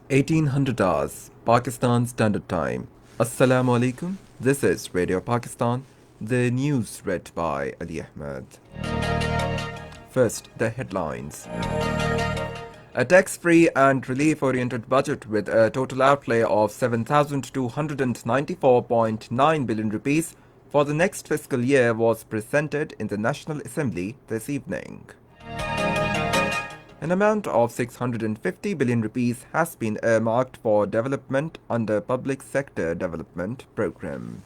1800 hours, Pakistan Standard Time. Assalamu alaikum. This is Radio Pakistan. The news read by Ali Ahmed. First, the headlines. A tax-free and relief-oriented budget with a total outlay of 7,294.9 billion rupees for the next fiscal year was presented in the National Assembly this evening. An amount of 650 billion rupees has been earmarked for development under Public Sector Development Program.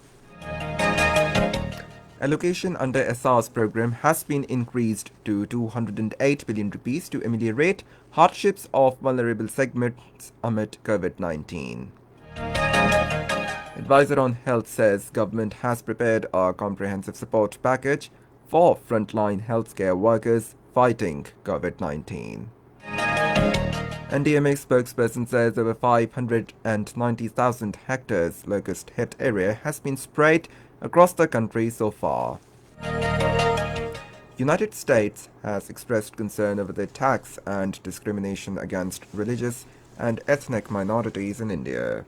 Allocation under SR's program has been increased to 208 billion rupees to ameliorate hardships of vulnerable segments amid COVID-19. Advisor on Health says government has prepared a comprehensive support package for frontline healthcare workers fighting COVID-19. NDMA spokesperson says over 590,000 hectares locust-hit area has been sprayed across the country so far. United States has expressed concern over the attacks and discrimination against religious and ethnic minorities in India.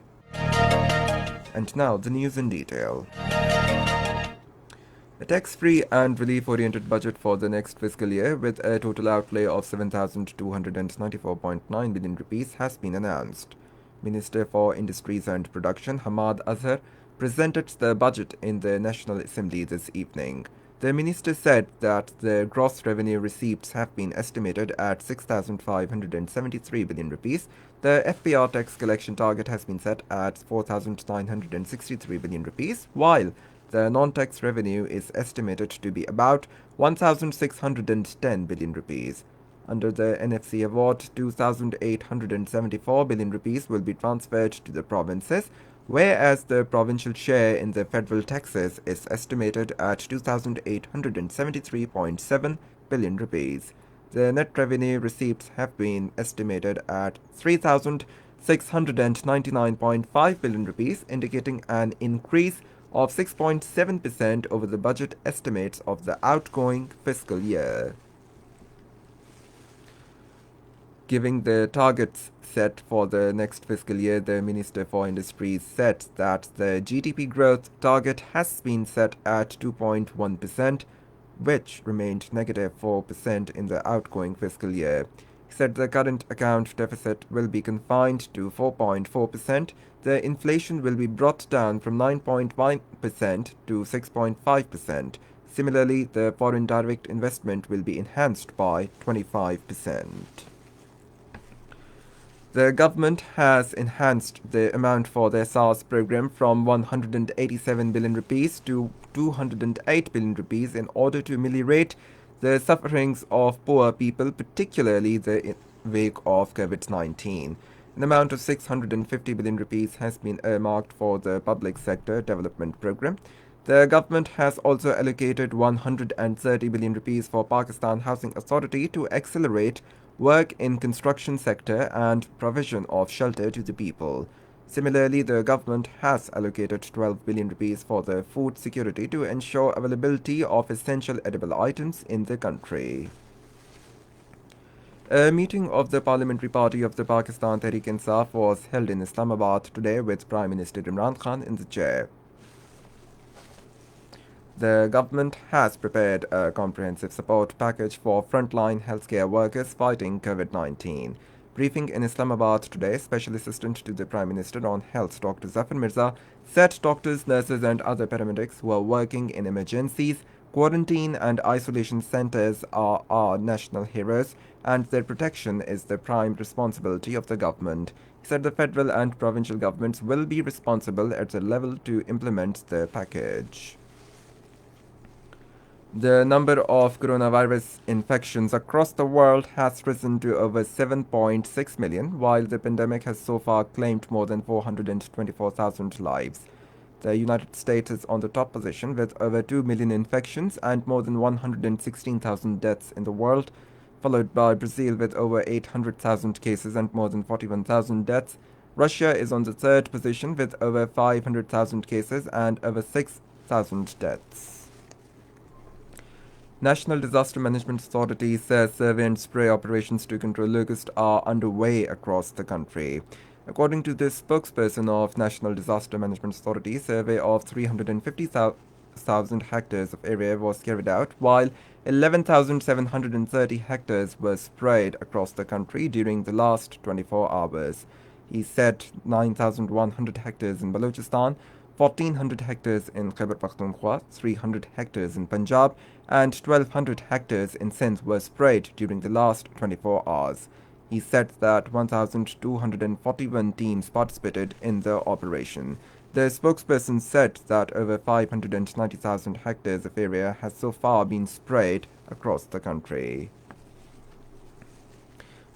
And now the news in detail. A tax-free and relief-oriented budget for the next fiscal year with a total outlay of 7,294.9 billion rupees has been announced. Minister for Industries and Production Hamad Azhar presented the budget in the National Assembly this evening. The minister said that the gross revenue receipts have been estimated at 6,573 billion rupees. The FPR tax collection target has been set at 4,963 billion rupees, while the non-tax revenue is estimated to be about 1,610 billion rupees. Under the NFC award, 2,874 billion rupees will be transferred to the provinces, whereas the provincial share in the federal taxes is estimated at 2,873.7 billion rupees. The net revenue receipts have been estimated at 3,699.5 billion rupees, indicating an increase of 6.7% over the budget estimates of the outgoing fiscal year. Giving the targets set for the next fiscal year, the Minister for Industries said that the GDP growth target has been set at 2.1%, which remained negative 4% in the outgoing fiscal year. He said the current account deficit will be confined to 4.4%. The inflation will be brought down from 9.1% to 6.5%. Similarly, the foreign direct investment will be enhanced by 25%. The government has enhanced the amount for the SARS program from 187 billion rupees to 208 billion rupees in order to ameliorate the sufferings of poor people, particularly the wake of COVID-19. An amount of 650 billion rupees has been earmarked for the Public Sector Development Program. The government has also allocated 130 billion rupees for Pakistan Housing Authority to accelerate work in construction sector and provision of shelter to the people. Similarly, the government has allocated 12 billion rupees for the food security to ensure availability of essential edible items in the country. A meeting of the Parliamentary Party of the Pakistan Tehreek-e-Insaf was held in Islamabad today with Prime Minister Imran Khan in the chair. The government has prepared a comprehensive support package for frontline healthcare workers fighting COVID-19. Briefing in Islamabad today, Special Assistant to the Prime Minister on Health Dr. Zafar Mirza said doctors, nurses and other paramedics who are working in emergencies, quarantine and isolation centers are our national heroes and their protection is the prime responsibility of the government. He said the federal and provincial governments will be responsible at the level to implement the package. The number of coronavirus infections across the world has risen to over 7.6 million, while the pandemic has so far claimed more than 424,000 lives. The United States is on the top position with over 2 million infections and more than 116,000 deaths in the world, followed by Brazil with over 800,000 cases and more than 41,000 deaths. Russia is on the third position with over 500,000 cases and over 6,000 deaths. National Disaster Management Authority says survey and spray operations to control locust are underway across the country. According to the spokesperson of National Disaster Management Authority, survey of 350,000 hectares of area was carried out, while 11,730 hectares were sprayed across the country during the last 24 hours. He said 9,100 hectares in Balochistan, 1,400 hectares in Khyber Pakhtunkhwa, 300 hectares in Punjab, and 1,200 hectares in Sindh were sprayed during the last 24 hours. He said that 1,241 teams participated in the operation. The spokesperson said that over 590,000 hectares of area has so far been sprayed across the country.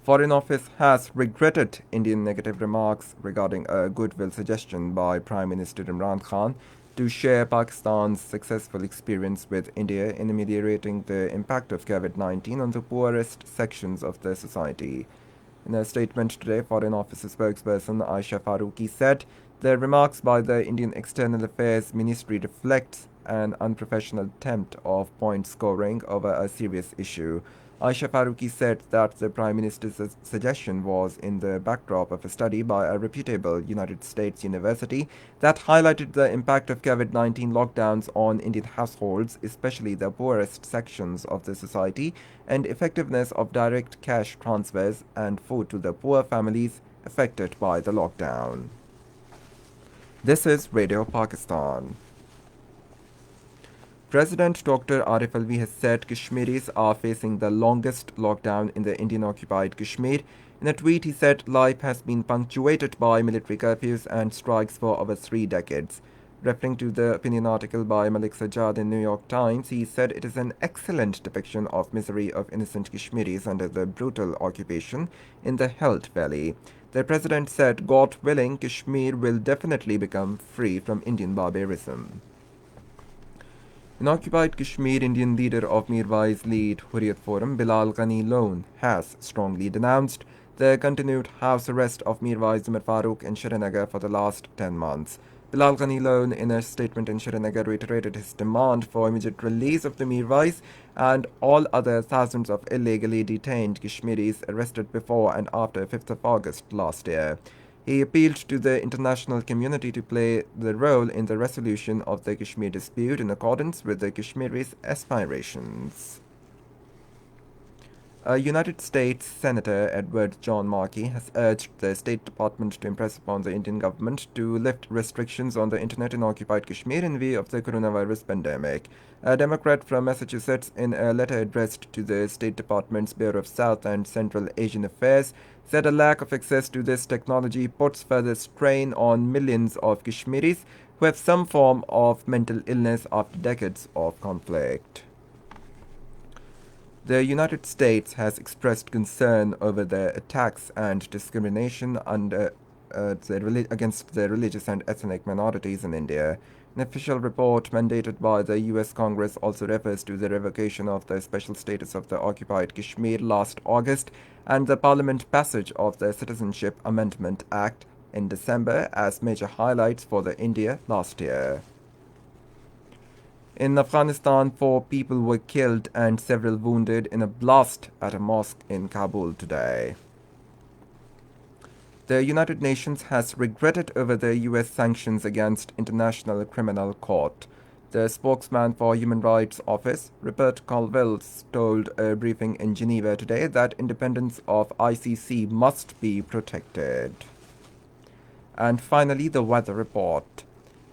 Foreign Office has regretted Indian negative remarks regarding a goodwill suggestion by Prime Minister Imran Khan to share Pakistan's successful experience with India in ameliorating the impact of COVID-19 on the poorest sections of the society. In a statement today, Foreign Office spokesperson Aisha Faruqi said the remarks by the Indian External Affairs Ministry reflects an unprofessional attempt of point scoring over a serious issue. Aisha Faruqi said that the Prime Minister's suggestion was in the backdrop of a study by a reputable United States university that highlighted the impact of COVID-19 lockdowns on Indian households, especially the poorest sections of the society, and effectiveness of direct cash transfers and food to the poor families affected by the lockdown. This is Radio Pakistan. President Dr. Arif Alvi has said Kashmiris are facing the longest lockdown in the Indian-occupied Kashmir. In a tweet, he said life has been punctuated by military curfews and strikes for over 3 decades. Referring to the opinion article by Malik Sajjad in New York Times, he said it is an excellent depiction of misery of innocent Kashmiris under the brutal occupation in the Held Valley. The president said, God willing, Kashmir will definitely become free from Indian barbarism. In occupied Kashmir, Indian leader of Mirwais-led Hurriyat Forum, Bilal Ghani Lone, has strongly denounced the continued house arrest of Mirwais Umar Farooq in Srinagar for the last 10 months. Bilal Ghani Lone, in a statement in Srinagar, reiterated his demand for immediate release of the Mirwais and all other thousands of illegally detained Kashmiris arrested before and after 5th of August last year. He appealed to the international community to play the role in the resolution of the Kashmir dispute in accordance with the Kashmiris' aspirations. A United States Senator Edward John Markey has urged the State Department to impress upon the Indian government to lift restrictions on the internet in occupied Kashmir in view of the coronavirus pandemic. A Democrat from Massachusetts, in a letter addressed to the State Department's Bureau of South and Central Asian Affairs, said a lack of access to this technology puts further strain on millions of Kashmiris who have some form of mental illness after decades of conflict. The United States has expressed concern over the attacks and discrimination against the religious and ethnic minorities in India. An official report mandated by the U.S. Congress also refers to the revocation of the special status of the occupied Kashmir last August and the Parliament passage of the Citizenship Amendment Act in December as major highlights for the India last year. In Afghanistan, 4 people were killed and several wounded in a blast at a mosque in Kabul today. The United Nations has regretted over the U.S. sanctions against International Criminal Court. The spokesman for Human Rights Office, Rupert Colville, told a briefing in Geneva today that independence of ICC must be protected. And finally, the weather report.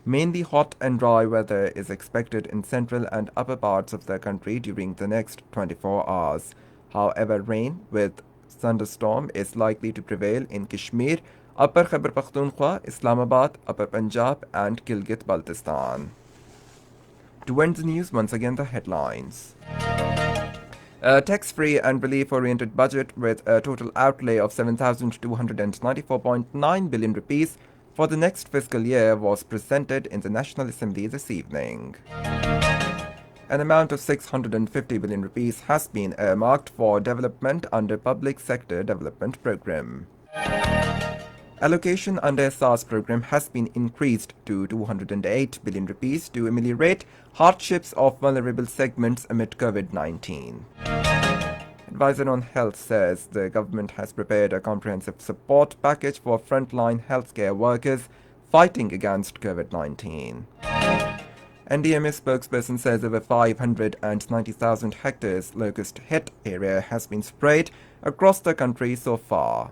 Mainly hot and dry weather is expected in central and upper parts of the country during the next 24 hours. However, rain with thunderstorm is likely to prevail in Kashmir, Upper Khyber Pakhtunkhwa, Islamabad, Upper Punjab, and Gilgit-Baltistan. To end the news, once again the headlines. A tax-free and relief-oriented budget with a total outlay of 7,294.9 billion rupees for the next fiscal year was presented in the National Assembly this evening. An amount of 650 billion rupees has been earmarked for development under Public Sector Development Program. Allocation under SARS program has been increased to 208 billion rupees to ameliorate hardships of vulnerable segments amid COVID-19. advisor on health says the government has prepared a comprehensive support package for frontline healthcare workers fighting against COVID-19. NDMA spokesperson says over 590,000 hectares locust-hit area has been sprayed across the country so far.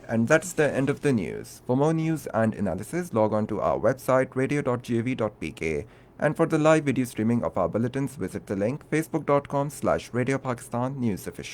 And that's the end of the news. For more news and analysis, log on to our website radio.gov.pk. And for the live video streaming of our bulletins, visit the link facebook.com/Radio Pakistan News Official.